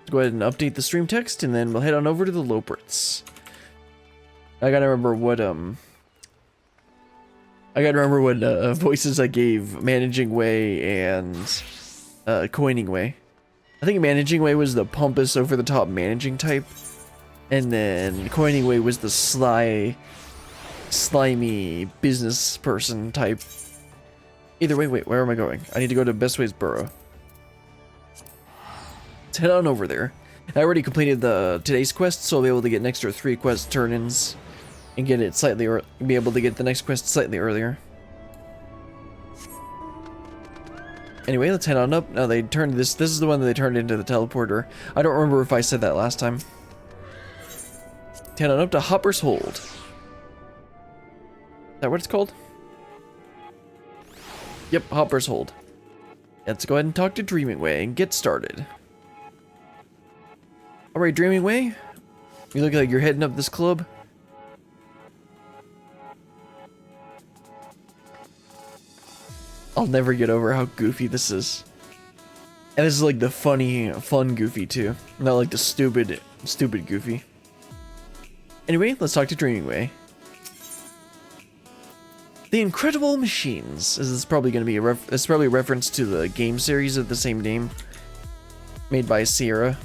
Go ahead and update the stream text, and then we'll head on over to the Loporrits. I gotta remember what voices I gave Managing Way and Coining Way. I think Managing Way was the pompous, over-the-top managing type, and then Coining Way was the slimy business person type. Either way, wait, where am I going? I need to go to Best Ways Burrow. Let's head on over there. I already completed today's quest, so I'll be able to get an extra 3 quest turn-ins and get it be able to get the next quest slightly earlier. Anyway, let's head on up. Now they turned this is the one that they turned into the teleporter. I don't remember if I said that last time. Head on up to Hopper's Hold. Is that what it's called? Yep, Hopper's Hold. Let's go ahead and talk to Dreamingway and get started. Alright, Dreamingway. You look like you're heading up this club. I'll never get over how goofy this is. And this is like the fun goofy too. Not like the stupid goofy. Anyway, let's talk to Dreamingway. The Incredible Machines. This is probably going to be it's probably a reference to the game series of the same name, made by Sierra.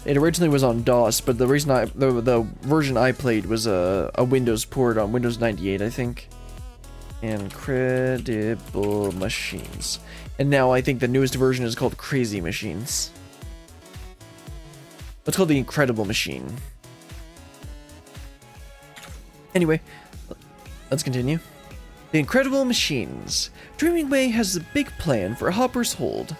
It originally was on DOS, but the reason the version I played was a Windows port on Windows 98, I think. Incredible Machines, and now I think the newest version is called Crazy Machines. It's called the Incredible Machine. Anyway, let's continue. The Incredible Machines. Dreamingway has a big plan for Hopper's Hold.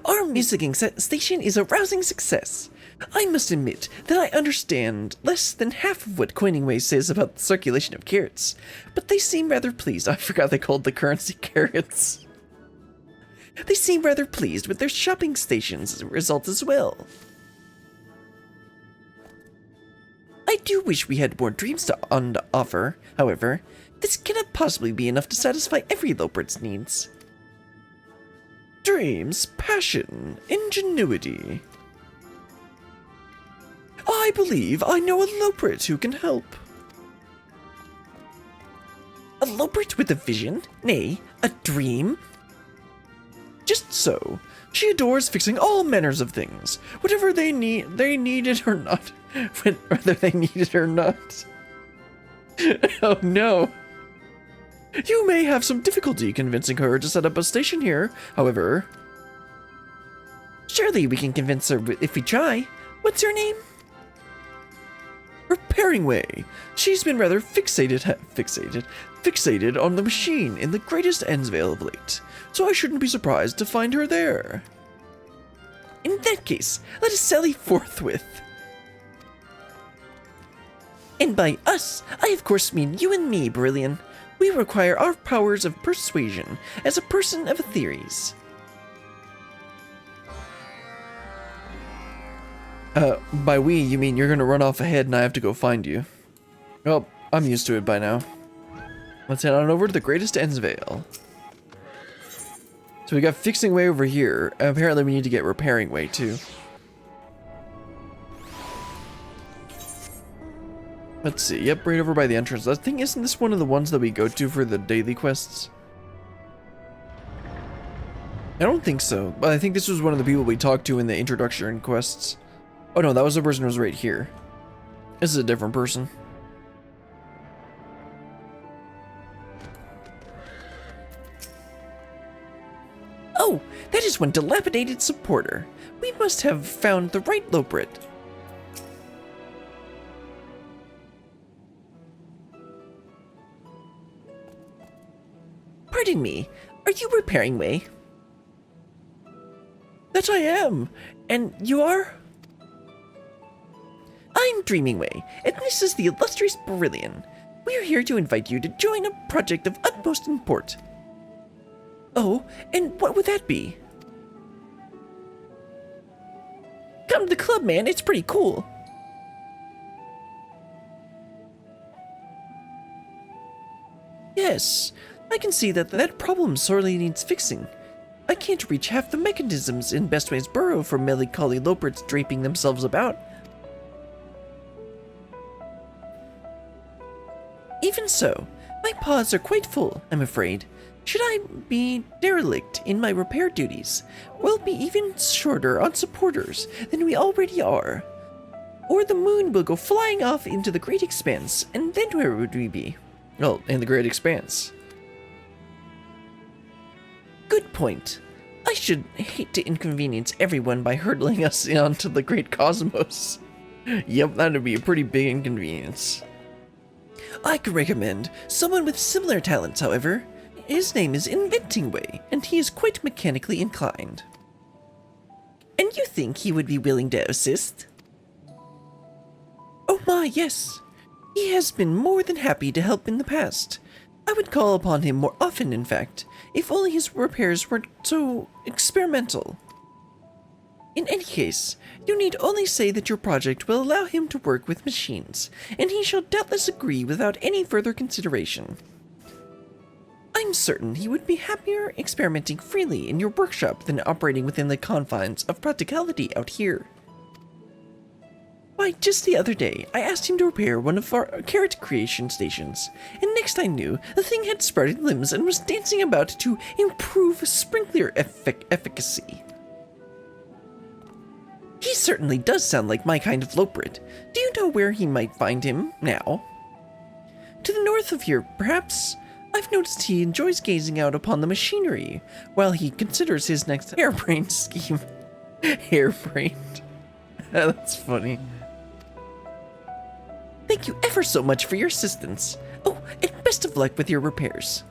Our musicking station is a rousing success. I must admit that I understand less than half of what Coiningway says about the circulation of carrots, but they seem rather pleased. I forgot they called the currency carrots. They seem rather pleased with their shopping stations as a result as well. I do wish we had more dreams to offer, however. This cannot possibly be enough to satisfy every Loporrit's needs. Dreams, passion, ingenuity. I believe I know a Loporrit who can help. A Loporrit with a vision? Nay, a dream? Just so. She adores fixing all manners of things, whatever they need it or not. Whether they need it or not. Oh no. You may have some difficulty convincing her to set up a station here, however. Surely we can convince her if we try. What's her name? Repairingway. She's been rather fixated on the machine in the greatest Ensvale of late, so I shouldn't be surprised to find her there. In that case, let us sally forthwith. And by us, I of course mean you and me, Brilliant. We require our powers of persuasion as a person of theories. By we, you mean you're gonna run off ahead and I have to go find you. Well, I'm used to it by now. Let's head on over to the greatest Ensvale. So we got Fixing Way over here. Apparently we need to get Repairing Way too. Let's see, yep, right over by the entrance. I think, isn't this one of the ones that we go to for the daily quests? I don't think so, but I think this was one of the people we talked to in the introduction quests. Oh no, that was the person who was right here. This is a different person. Oh, that is one dilapidated supporter. We must have found the right Loporrit. Pardon me, are you Repairing Way? That I am. And you are? I'm Dreamingway, and this is the illustrious Brilliant. We are here to invite you to join a project of utmost import. Oh, and what would that be? Come to the club, man. It's pretty cool. Yes, I can see that that problem sorely needs fixing. I can't reach half the mechanisms in Bestway's burrow for melancholy Loporrits draping themselves about. Even so, my paws are quite full, I'm afraid. Should I be derelict in my repair duties, we'll be even shorter on supporters than we already are. Or the moon will go flying off into the great expanse, and then where would we be? Well, in the great expanse. Good point. I should hate to inconvenience everyone by hurtling us onto the great cosmos. Yep, that'd be a pretty big inconvenience. I could recommend someone with similar talents, however. His name is Dreamingway, and he is quite mechanically inclined. And you think he would be willing to assist? Oh my, yes. He has been more than happy to help in the past. I would call upon him more often, in fact, if only his repairs weren't so experimental. In any case, you need only say that your project will allow him to work with machines, and he shall doubtless agree without any further consideration. I'm certain he would be happier experimenting freely in your workshop than operating within the confines of practicality out here. Why, just the other day, I asked him to repair one of our carrot creation stations, and next I knew, the thing had sprouted limbs and was dancing about to improve sprinkler efficacy. He certainly does sound like my kind of Loporrit. Do you know where he might find him now? To the north of here, perhaps? I've noticed he enjoys gazing out upon the machinery, while he considers his next harebrained scheme. Harebrained. That's funny. Thank you ever so much for your assistance. Oh, and best of luck with your repairs.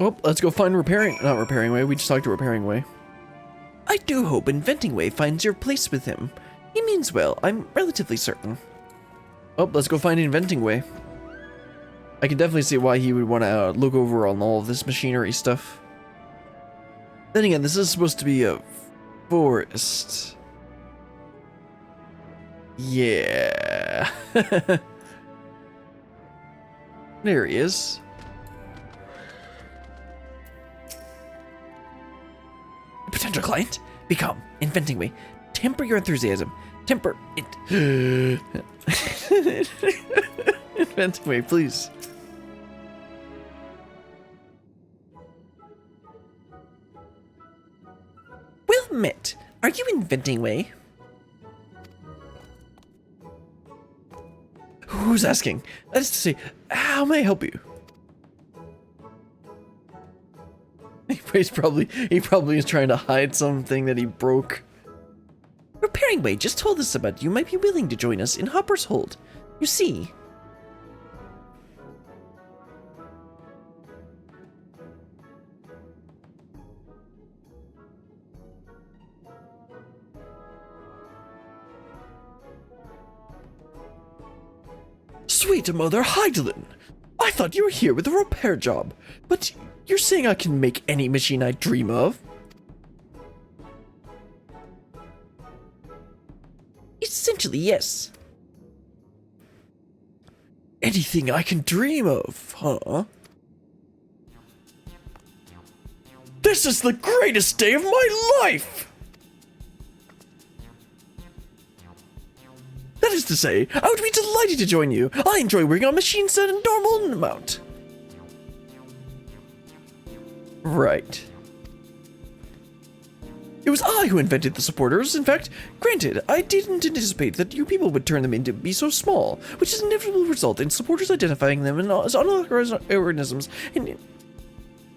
Oh, let's go find not Repairingway, we just talked to Repairingway. I do hope Inventingway finds your place with him. He means well, I'm relatively certain. Oh, let's go find Inventingway. I can definitely see why he would want to look over on all of this machinery stuff. Then again, this is supposed to be a forest. Yeah. There he is. Potential client? Become Inventingway. Temper your enthusiasm. Temper it. Inventingway, please. Well met. Are you Inventingway? Who's asking? That is to say, how may I help you? He probably is trying to hide something that he broke. Repairingway just told us about you might be willing to join us in Hopper's Hold. You see. Sweet Mother Heidelin! I thought you were here with a repair job, but you're saying I can make any machine I dream of? Essentially, yes. Anything I can dream of, huh? This is the greatest day of my life! That is to say, I would be delighted to join you. I enjoy working on machines at a normal amount. Right. It was I who invented the supporters. In fact, granted, I didn't anticipate that you people would turn them into be so small, which is an inevitable result in supporters identifying them as unauthorized organisms and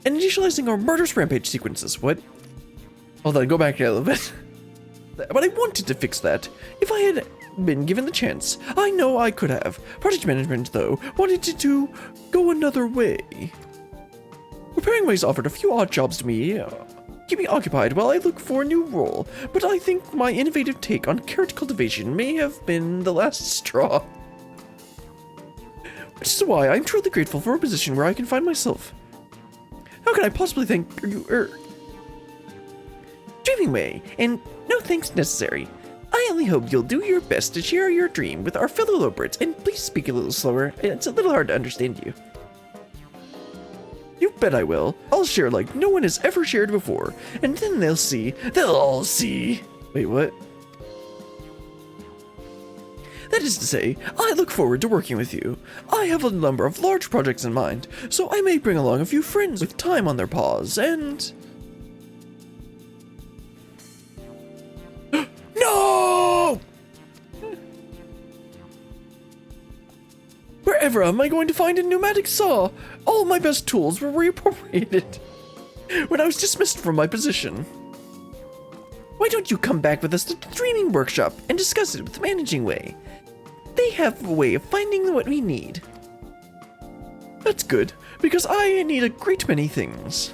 initializing our murderous rampage sequences. What? Hold on, go back a little bit. But I wanted to fix that. If I had been given the chance, I know I could have. Project management, though, wanted to go another way. Repairingway's offered a few odd jobs to me, keep me occupied while I look for a new role, but I think my innovative take on carrot cultivation may have been the last straw. Which is why I'm truly grateful for a position where I can find myself. How can I possibly thank you, Dreamingway, and no thanks necessary. I only hope you'll do your best to share your dream with our fellow Loporrits, and please speak a little slower. It's a little hard to understand you. You bet I will. I'll share like no one has ever shared before, and then they'll all see. Wait, what? That is to say, I look forward to working with you. I have a number of large projects in mind, so I may bring along a few friends with time on their paws, and... No! Wherever am I going to find a pneumatic saw? All my best tools were reappropriated when I was dismissed from my position. Why don't you come back with us to the Dreaming Workshop and discuss it with Dreamingway? They have a way of finding what we need. That's good, because I need a great many things.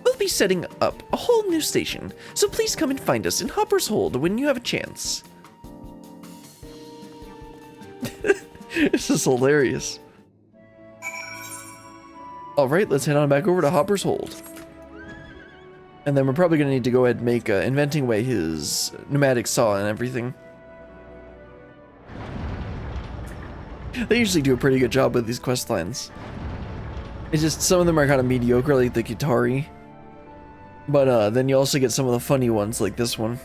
We'll be setting up a whole new station, so please come and find us in Hopper's Hold when you have a chance. This is hilarious. Alright, let's head on back over to Hopper's Hold. And then we're probably going to need to go ahead and make Dreamingway his pneumatic saw and everything. They usually do a pretty good job with these quest lines. It's just some of them are kind of mediocre, like the Kitari. But then you also get some of the funny ones, like this one.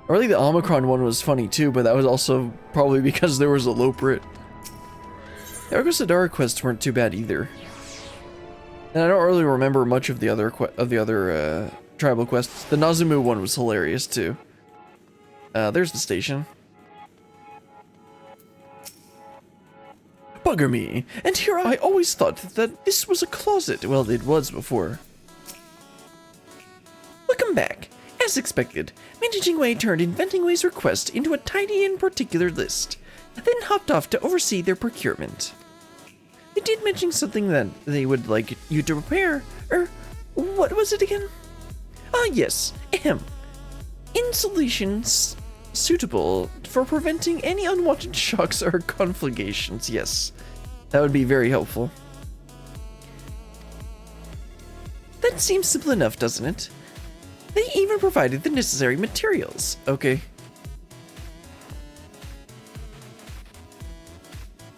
Or really the Omicron one was funny too, but that was also probably because there was a Loporrit. The Argos Adara quests weren't too bad either. And I don't really remember much of the other tribal quests. The Nazumu one was hilarious too. There's the station. Bugger me! And here I always thought that this was a closet. Well, it was before. Welcome back. As expected, Dreamingway turned Dreamingway's request into a tidy and particular list, then hopped off to oversee their procurement. They did mention something that they would like you to prepare, what was it again? Ah, yes, ahem. Insulations suitable for preventing any unwanted shocks or conflagrations, yes. That would be very helpful. That seems simple enough, doesn't it? They even provided the necessary materials. Okay.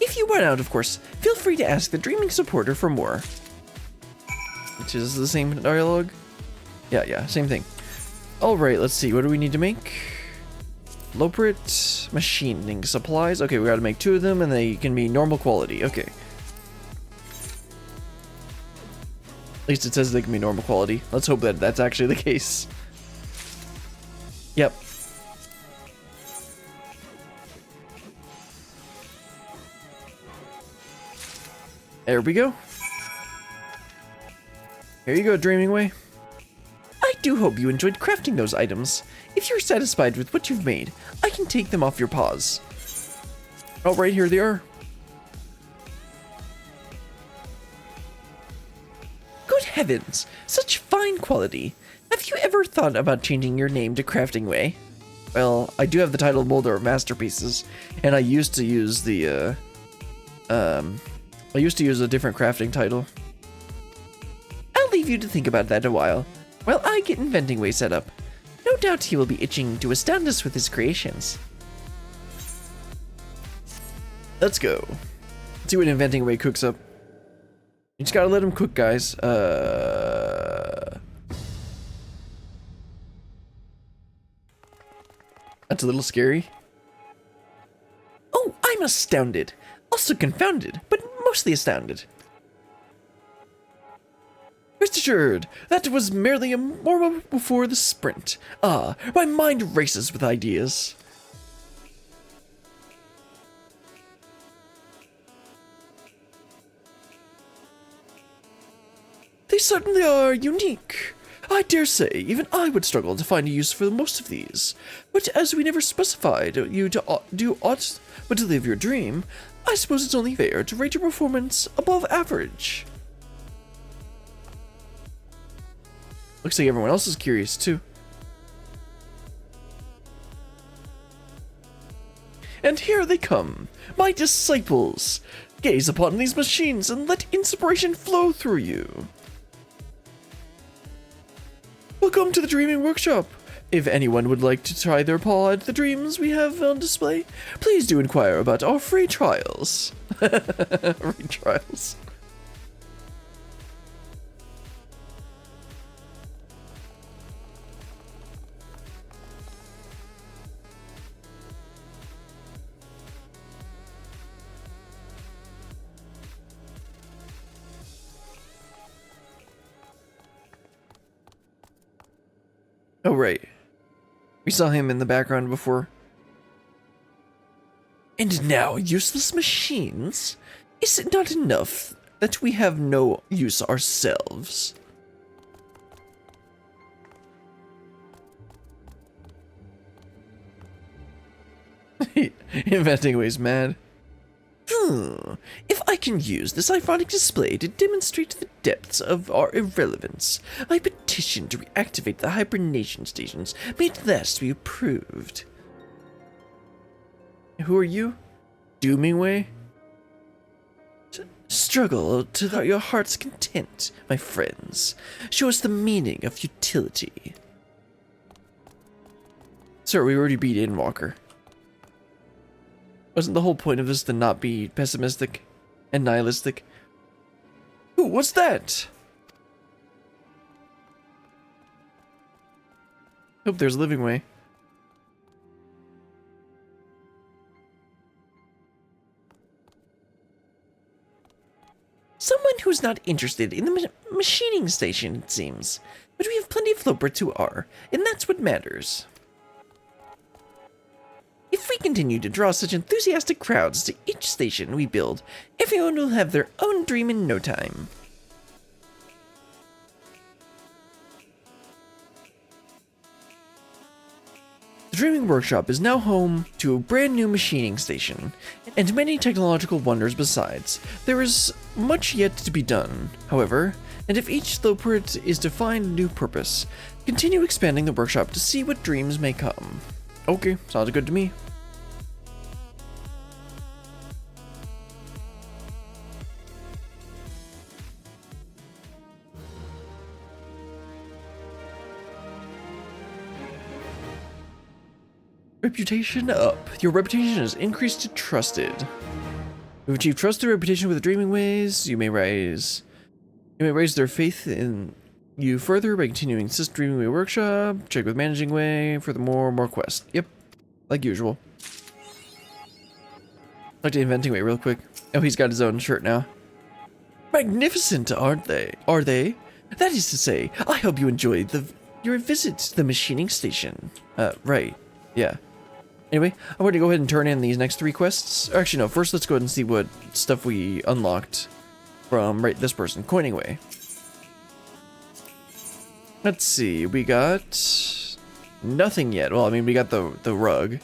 If you run out, of course, feel free to ask the Dreaming supporter for more. Which is the same dialogue? Yeah, same thing. Alright, let's see. What do we need to make? Loporrit machining supplies. Okay, we gotta make 2 of them, and they can be normal quality. Okay. At least it says they can be normal quality. Let's hope that that's actually the case. Yep. There we go. Here you go, Dreamingway. I do hope you enjoyed crafting those items. If you're satisfied with what you've made, I can take them off your paws. Oh, right here they are. Good heavens, such fine quality. Have you ever thought about changing your name to Craftingway? Well, I do have the title Molder of Masterpieces, and I used to use the, I used to use a different crafting title. I'll leave you to think about that a while I get Dreamingway set up. No doubt he will be itching to astound us with his creations. Let's go. Let's see what Dreamingway cooks up. You just gotta let him cook, guys. That's a little scary. Oh, I'm astounded. Also confounded, but mostly astounded. Rest assured, that was merely a moment before the sprint. Ah, my mind races with ideas. They certainly are unique. I dare say even I would struggle to find a use for most of these. But as we never specified you to do aught but to live your dream, I suppose it's only fair to rate your performance above average. Looks like everyone else is curious too. And here they come, my disciples. Gaze upon these machines and let inspiration flow through you. Welcome to the Dreaming Workshop. If anyone would like to try their paw at the dreams we have on display, please do inquire about our free trials. Free trials. Oh, right. We saw him in the background before. And now, useless machines? Is it not enough that we have no use ourselves? Inventingway's mad. If I can use this ironic display to demonstrate the depths of our irrelevance, I petition to reactivate the hibernation stations made last be approved. Who are you? Dreamingway? Struggle to your heart's content, my friends. Show us the meaning of futility. Sir, we already beat Inwalker. Wasn't the whole point of this to not be pessimistic and nihilistic? Ooh, what's that? Hope there's a living way. Someone who's not interested in the machining station, it seems. But we have plenty of Loporrits who are, and that's what matters. If we continue to draw such enthusiastic crowds to each station we build, everyone will have their own dream in no time. The Dreaming Workshop is now home to a brand new machining station, and many technological wonders besides. There is much yet to be done, however, and if each Loporrit is to find a new purpose, continue expanding the workshop to see what dreams may come. Okay, sounds good to me. Reputation up. Your reputation has increased to trusted. You've achieved trusted reputation with the Dreamingways. You may raise their faith in you further by continuing assist Dreamingway Workshop. Check with Managing Way. Furthermore, more quests. Yep, like usual. Like to Inventing Way real quick. Oh, he's got his own shirt now. Magnificent, aren't they? Are they? That is to say, I hope you enjoyed your visit to the machining station. Right. Yeah. Anyway, I'm going to go ahead and turn in these next 3 quests. Or actually, no, first let's go ahead and see what stuff we unlocked from this person, Coiningway. Let's see, we got nothing yet. Well, I mean, we got the rug.